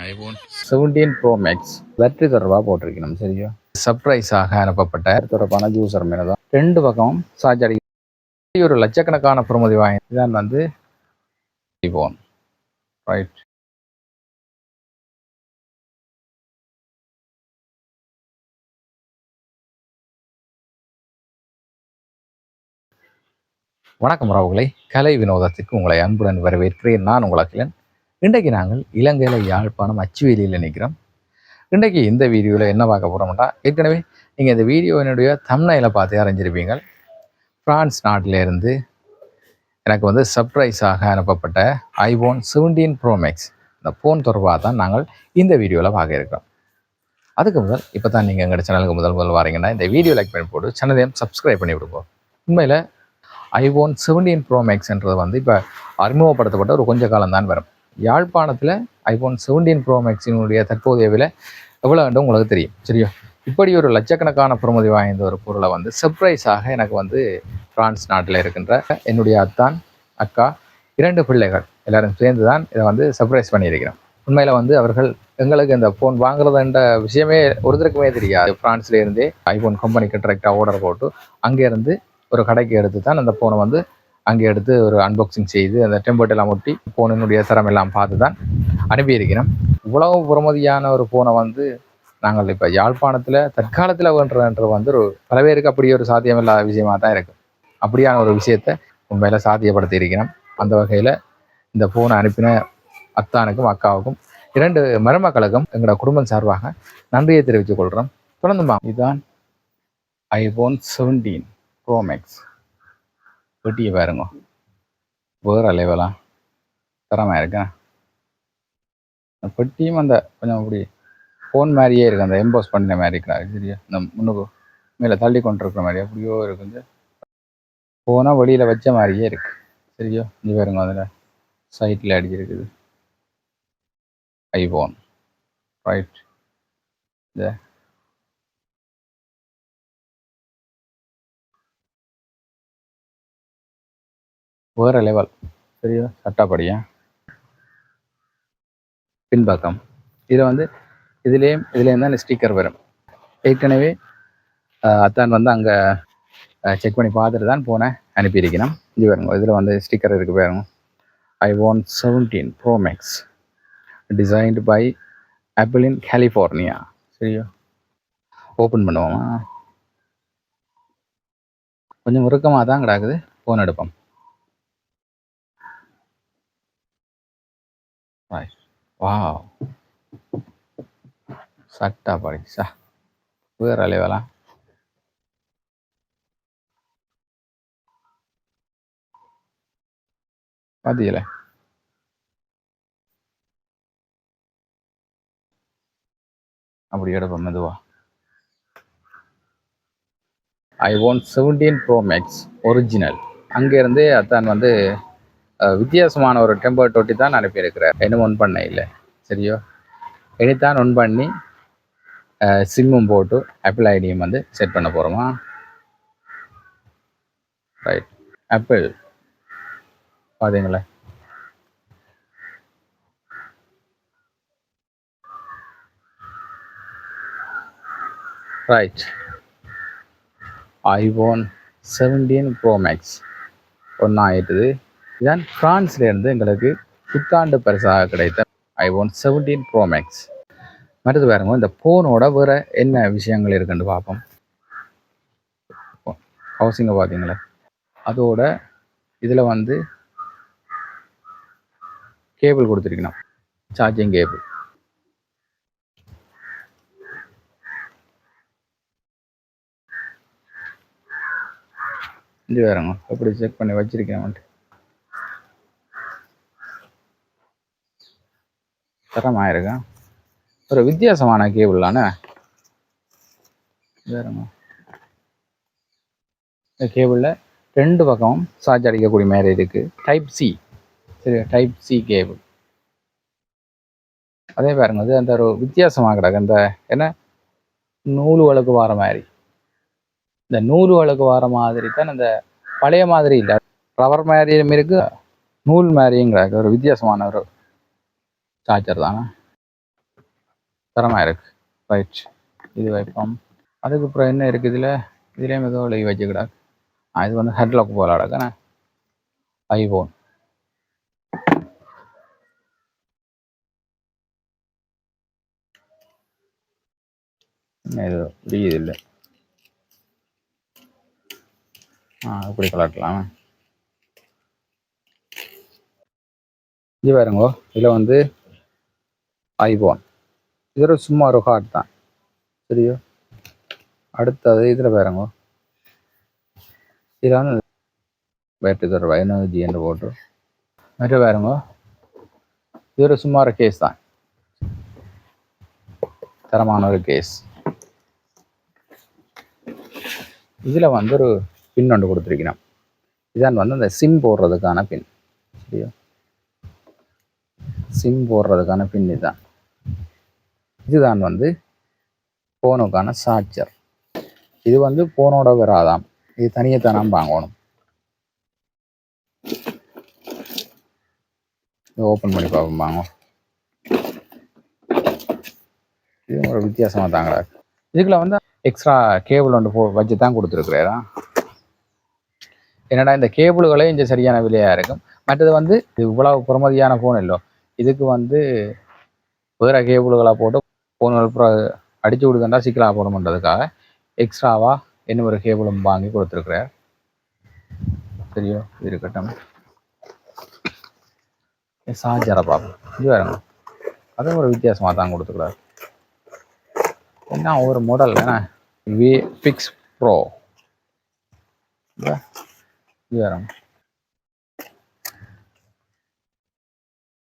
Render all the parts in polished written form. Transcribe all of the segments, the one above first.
IPhone 17 Pro maths battery தொடர்பாக போட்டிருக்கணும். சரியா, சர்ப்ரைஸாக அனுப்பப்பட்ட தொடர்பான ஜூசர் மேலே தான் 2 பக்கம் சார்ஜ் அடிக்க ஒரு லட்சக்கணக்கான பெறுமதி வாங்கி தான் வந்து ஐபோன். ரைட். வணக்கம் ராவுகளை, கலை வினோதத்துக்கு உங்களை அன்புடன் வரவேற்கிறேன். நான் உங்கள் அகிலன். இன்றைக்கு நாங்கள் இலங்கையில் யாழ்ப்பாணம் அச்சுவேலியில் நிற்கிறோம். இன்றைக்கு இந்த வீடியோவில் என்ன பார்க்க போகிறோம்னா, ஏற்கனவே நீங்கள் இந்த வீடியோவினுடைய தம்ப்நெயிலை பார்த்து அறிஞ்சிருப்பீங்க. பிரான்ஸ் நாட்டிலேருந்து எனக்கு வந்து சர்ப்ரைஸாக அனுப்பப்பட்ட ஐபோன் 17 ப்ரோ மேக்ஸ் இந்த ஃபோன் தொடர்பாக தான் நாங்கள் இந்த வீடியோவில் பார்க்க இருக்கிறோம். அதுக்கு முதல் இப்போ தான் நீங்கள் எங்கள் சேனலுக்கு முதல் வாரீங்கன்னா இந்த வீடியோ லைக் பண்ணி போட்டு சேனலையும் சப்ஸ்கிரைப் பண்ணி விடுவோம். உண்மையில் ஐபோன் 17 ப்ரோ மேக்ஸ்ன்றது வந்து இப்போ அறிமுகப்படுத்தப்பட்ட ஒரு கொஞ்ச காலம் தான் வரும். யாழ்ப்பாணத்தில் ஐபோன் 17 ப்ரோ மேக்ஸினுடைய தற்போதைய விலை எவ்வளோ வேண்டும் உங்களுக்கு தெரியும். சரியா, இப்படி ஒரு லட்சக்கணக்கான பெறுமதி வாய்ந்த ஒரு பொருளை வந்து சர்ப்ரைஸாக எனக்கு வந்து பிரான்ஸ் நாட்டில் இருக்கின்ற என்னுடைய அத்தான், அக்கா, 2 பிள்ளைகள் எல்லாரும் சேர்ந்து தான் இதை வந்து சர்ப்ரைஸ் பண்ணியிருக்கிறோம். உண்மையில் வந்து அவர்கள் எங்களுக்கு இந்த ஃபோன் வாங்குறதுன்ற விஷயமே ஒருத்தருக்குமே தெரியாது. பிரான்ஸ்லேருந்தே ஐபோன் கம்பெனிக்கு டிரெக்டாக ஆர்டர் போட்டு அங்கேருந்து ஒரு கடைக்கு எடுத்து தான் அந்த ஃபோனை வந்து அங்கே எடுத்து ஒரு அன்பாக்சிங் செய்து அந்த டெம்பர்ட் எல்லாம் ஒட்டி ஃபோனினுடைய தரம் எல்லாம் பார்த்து தான் அனுப்பியிருக்கிறோம். இவ்வளவு பெறுமதியான ஒரு ஃபோனை வந்து நாங்கள் இப்போ யாழ்ப்பாணத்தில் தற்காலத்தில் வேண்டுறது வந்து ஒரு பல பேருக்கு அப்படி ஒரு சாத்தியமில்லாத விஷயமாக தான் இருக்குது. அப்படியான ஒரு விஷயத்தை உண்மையில் சாத்தியப்படுத்தி இருக்கிறோம். அந்த வகையில் இந்த ஃபோனை அனுப்பின அத்தானுக்கும் அக்காவுக்கும் 2 மருமக்களுக்கும் எங்களோட குடும்பம் சார்பாக நன்றியை தெரிவித்துக் கொள்கிறோம். தொடர்ந்துமா, இதுதான் ஐபோன் 17 ப்ரோ மேக்ஸ். பெட்டியை பாருங்க, வேறு லெவலாக தரமாக இருக்கேன். பெட்டியும் அந்த கொஞ்சம் அப்படி ஃபோன் மாதிரியே இருக்குது, அந்த எம்போஸ் பண்ணின மாதிரி இருக்கிறாரு. சரியா, இந்த முன்னுக்கு மேலே தள்ளி கொண்டு இருக்கிற மாதிரி அப்படியோ இருக்குது. ஃபோனாக வெளியில் வச்ச மாதிரியே இருக்குது. சரியா, இங்கே பாருங்க, அதில் சைட்டில் அடிச்சிருக்குது ஐபோன். ரைட். இந்த வேறு லெவல். சரியா, சட்டாப்படியா பின்பக்கம் இதில் வந்து இதுலேயும் தான் ஸ்டிக்கர் வரும். ஏற்கனவே அத்தான் வந்து அங்கே செக் பண்ணி பார்த்துட்டு தான் போனேன் அனுப்பியிருக்கணும். இது பாருங்க, இதில் வந்து ஸ்டிக்கர் இருக்குது பாருங்க. IPhone 17 Pro Max designed by Apple in California. சரியா, ஓப்பன் பண்ணுவோமா? கொஞ்சம் முறுக்கமாக தான் கிடக்குது. ஃபோன் எடுப்போம். வாவ், சட்டா படிச்சா வேறு அலைவலாம். பார்த்தீங்களே, அப்படி எடுப்போம் மெதுவா. IPhone 17 Pro Max original. அங்கேருந்து அத்தான் வந்து வித்தியாசமான ஒரு டெம்பர் தொட்டி தான் அனுப்பியிருக்கிறார். இன்னும் ஒன் பண்ண இல்லை. சரியோ, இனித்தான் ஒன் பண்ணி சிம்மும் போட்டு ஆப்பிள் ஐடியும் வந்து செட் பண்ண போகிறோமா? ரைட். ஆப்பிள் பார்த்தீங்களா, ரைட். ஐபோன் 17 ப்ரோ மேக்ஸ் ஒன்றா ஆயிட்டுது. இதுதான் ஃப்ரான்ஸ்லேருந்து எங்களுக்கு புத்தாண்டு பரிசாக கிடைத்த ஐபோன் 17 ப்ரோ மேக்ஸ். மற்றது பாருங்க, இந்த ஃபோனோட வேறு என்ன விஷயங்கள் இருக்குன்னு பார்ப்போம். ஹவுசிங்கை பார்த்தீங்களா, அதோட இதில் வந்து கேபிள் கொடுத்துருக்கணும், சார்ஜிங் கேபிள். இது வேறுங்க எப்படி செக் பண்ணி வச்சிருக்கேன். தரமாக இருக்கேன். ஒரு வித்தியாசமான கேபிளான வேறுங்க. இந்த கேபிளில் 2 பக்கமும் சார்ஜ் அடிக்கக்கூடிய மாதிரி இருக்குது. Type C. சரி, டைப் சி கேபிள். அதே பாருங்க, அது அந்த ஒரு வித்தியாசமாக கிடக்கு. அந்த என்ன நூல் வழக்கு வார மாதிரி, இந்த நூல் வழக்கு வார மாதிரி தான். அந்த பழைய மாதிரி இல்லை, ரவர் மாதிரியும் இருக்குது, நூல் மாதிரியும் கிடக்கு. ஒரு வித்தியாசமான ஒரு சார்ஜர் தானே. தரமாக இருக்குது. ரைட், இது வைப்போம். அதுக்கப்புறம் என்ன இருக்குது இதில்? இதுலேயும் ஏதோ எழுதி வச்சுக்கிடாது. இது வந்து ஹெட்லாக் போல அடக்கண்ணே. ஐபோன் இது புரியுது இல்லை. இப்படி கலட்டலாம். இது பாருங்கோ, இதில் வந்து ஐபோன் இது ஒரு சும்மா ஒரு ஹார்ட் தான். சரியோ, அடுத்தது இதில் பாருங்க, இதில் வந்து பேட்டரி தருவா எனர்ஜி என்று போட்டு மற்ற பாருங்க, இது ஒரு சும்மா ஒரு கேஸ் தான், தரமான ஒரு கேஸ். இதில் வந்து ஒரு பின் ஒன்று கொடுத்துருக்கணும். இதான் வந்து அந்த சிம் போடுறதுக்கான பின். சரியா, சிம் போடுறதுக்கான பின் இதுதான். இதுதான் வந்து ஃபோனுக்கான சார்ஜர். இது வந்து ஃபோனோட வராதாம், இது தனியாக நாம் வாங்கணும். ஓப்பன் பண்ணி பார்ப்போம் வாங்க. இது ஒரு வித்தியாசமாக தாங்களா. இதுக்குள்ள வந்து எக்ஸ்ட்ரா கேபிள் ஒன்று வச்சு தான் கொடுத்துருக்குறா. என்னடா இந்த கேபிள்களே இங்கே சரியான விலையாக இருக்கும். மற்றது வந்து இது இவ்வளவு பெறுமதியான ஃபோன் இல்லை, இதுக்கு வந்து வேறு கேபிள்களாக போட்டு ஃபோன்கள் அடித்து விடுதண்டா சிக்கலாக போடணுன்றதுக்காக எக்ஸ்ட்ராவாக இன்னும் ஒரு கேபிளும் வாங்கி கொடுத்துருக்குறார். சரியோ, இருக்கட்டும். சார்ஜரை பார்ப்போம். இது வேறுங்க, அதுவும் ஒரு வித்தியாசமாக தான் கொடுத்துக்கிறார். என்ன ஒரு மாடல் என்ன V-Fix Pro. இது வேறுங்க.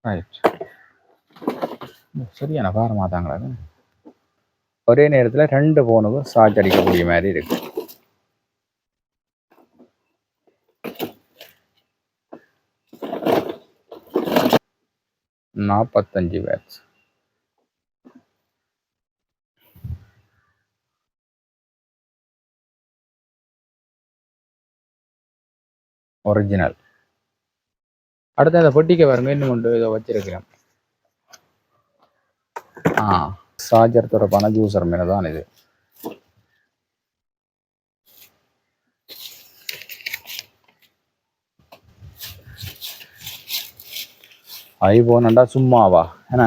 ரைட், சரியான காரமாக தாங்களா. ஒரே நேரத்தில் 2 ஃபோனுக்கும் சார்ஜ் அடிக்கக்கூடிய மாதிரி இருக்கு. $45 வாட்ஸ். ஒரிஜினல். அடுத்து அந்த பொட்டிக்கு பாருங்க, இன்னும் கொண்டு இதை வச்சிருக்கிறேன். சார்ஜர் தொடர்பான ஜூசர் மீன் தான் இது. ஐபோன்டா சும்மாவா என்ன.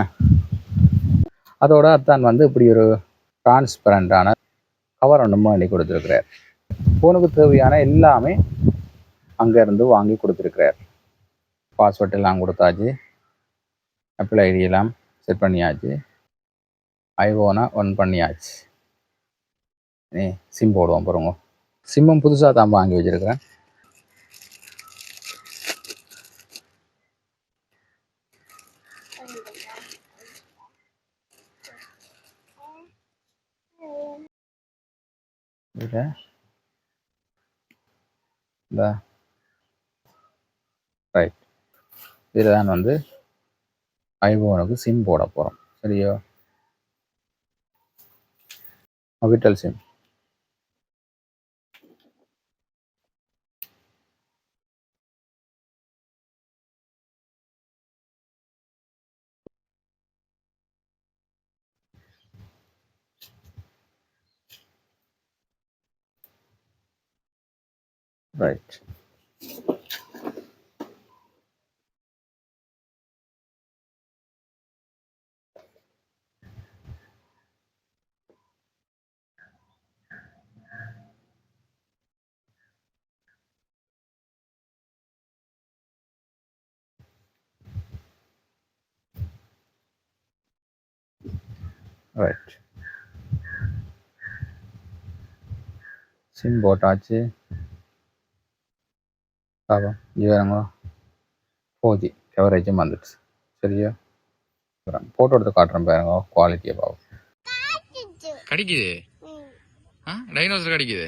அதோட அத்தான் வந்து இப்படி ஒரு டிரான்ஸ்பரண்டான கவர் ஒன்று பண்ணி கொடுத்துருக்கிறார். ஃபோனுக்கு தேவையான எல்லாமே அங்கேருந்து வாங்கி கொடுத்துருக்கிறார். பாஸ்வேர்ட் எல்லாம் கொடுத்தாச்சு, ஆப்பிள் ஐடி எல்லாம் செட் பண்ணியாச்சு, ஐபோனை ஒன் பண்ணியாச்சு. சிம் போடுவோம் பாருங்க. சிம்மும் புதுசாக தான் வாங்கி வச்சுருக்கிறேன். ரைட், இதில் தான் வந்து ஐபோனுக்கு சிம் போட போகிறோம். சரியோ, Mobitel sim. Right, right. Sim போட்டாச்சு. பாப்போம், இவங்க 4G கவரேஜும் வந்துடுச்சு. சரியா, போட்டோ எடுத்து காட்டுறேன் பாருங்க, குவாலிட்டியை பார்ப்போம். கிடைக்குது, டைனோசர் கிடைக்குது.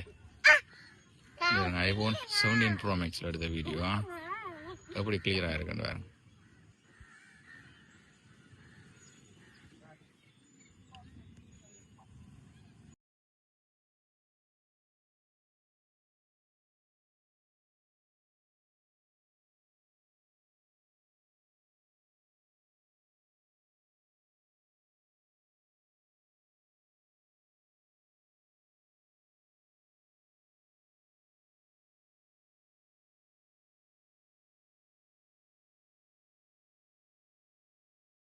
ஐபோன் 17 Pro Maxல எடுத்த வீடியோ எப்படி கிளியராக இருக்குன்னு பாருங்க.